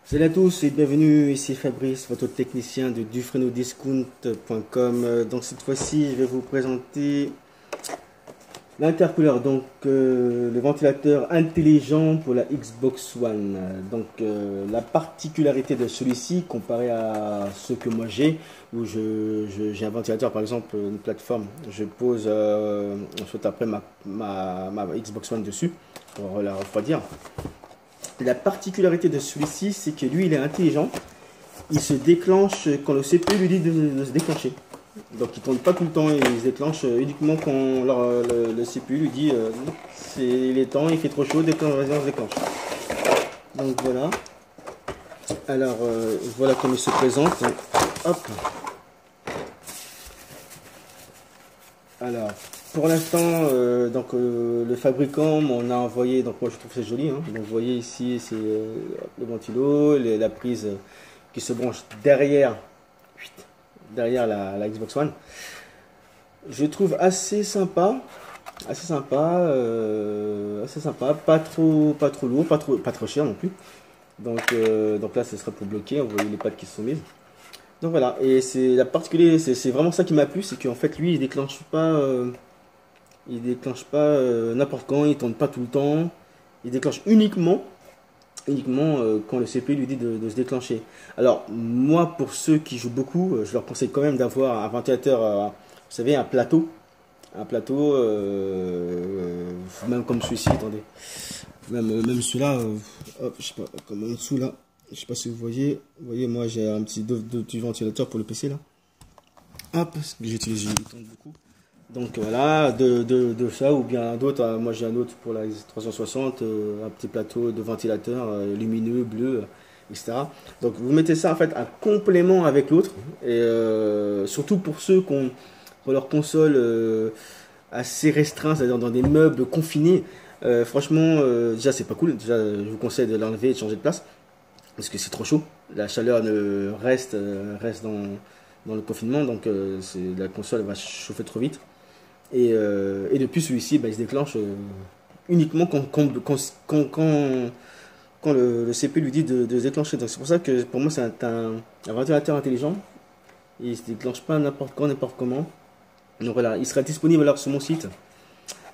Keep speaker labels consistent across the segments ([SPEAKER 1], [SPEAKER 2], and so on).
[SPEAKER 1] Salut à tous et bienvenue, ici Fabrice, votre technicien de dufresnodiscount.com. Donc cette fois-ci, je vais vous présenter l'intercooleur, donc le ventilateur intelligent pour la Xbox One. La particularité de celui-ci, comparé à ceux que moi j'ai, où j'ai un ventilateur, par exemple une plateforme, je pose ensuite après ma Xbox One dessus pour la refroidir. La particularité de celui-ci, c'est que lui, il est intelligent. Il se déclenche quand le CPU lui dit de se déclencher. Donc il ne tourne pas tout le temps, il se déclenche uniquement quand le CPU lui dit il est temps, il fait trop chaud, déclenche, vas-y, on se déclenche. Donc voilà. Alors voilà comment il se présente. Hop. Alors, pour l'instant, le fabricant m'en a envoyé, donc moi je trouve que c'est joli, hein. Donc vous voyez ici, c'est le ventilo, la prise qui se branche derrière la Xbox One. Je trouve assez sympa, pas trop lourd, pas trop cher non plus. Donc là, ce sera pour bloquer, vous voyez les pattes qui se sont mises. Donc voilà, et c'est la particularité, c'est vraiment ça qui m'a plu, c'est qu'en fait lui il déclenche pas n'importe quand, il tourne pas tout le temps, il déclenche uniquement quand le CPU lui dit de se déclencher. Alors moi, pour ceux qui jouent beaucoup, je leur conseille quand même d'avoir un ventilateur, vous savez, un plateau, même comme celui-ci, attendez, même celui-là, hop, je sais pas, comme en dessous là. Je sais pas si vous voyez, moi j'ai un petit ventilateur pour le PC là. Hop, j'utilise, il tourne beaucoup. Donc voilà, de ça ou bien d'autres. Moi j'ai un autre pour la 360, un petit plateau de ventilateur lumineux, bleu, etc. Donc vous mettez ça en fait un complément avec l'autre. Et surtout pour ceux qui ont leur console assez restreint, c'est-à-dire dans des meubles confinés. Franchement, déjà c'est pas cool. Déjà je vous conseille de l'enlever et de changer de place. Parce que c'est trop chaud, la chaleur reste dans le confinement, donc la console va chauffer trop vite. Et depuis celui-ci, il se déclenche uniquement quand le CPU lui dit de se déclencher. Donc c'est pour ça que pour moi c'est un ventilateur intelligent. Il ne se déclenche pas n'importe quand, n'importe comment. Donc voilà, il sera disponible alors sur mon site.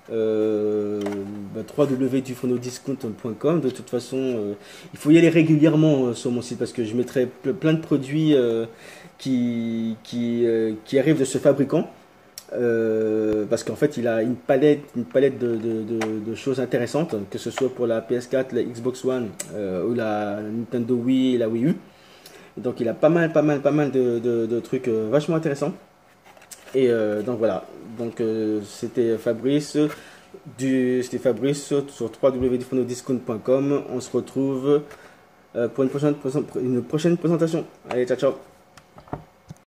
[SPEAKER 1] www.dufresnodiscount.com. De toute façon, il faut y aller régulièrement sur mon site parce que je mettrai plein de produits qui arrivent de ce fabricant. Parce qu'en fait, il a une palette de choses intéressantes, que ce soit pour la PS4, la Xbox One ou la Nintendo Wii et la Wii U. Donc, il a pas mal de trucs vachement intéressants. Et donc voilà, c'était Fabrice sur www.dufresnodiscount.com. On se retrouve pour une prochaine présentation. Allez, ciao ciao.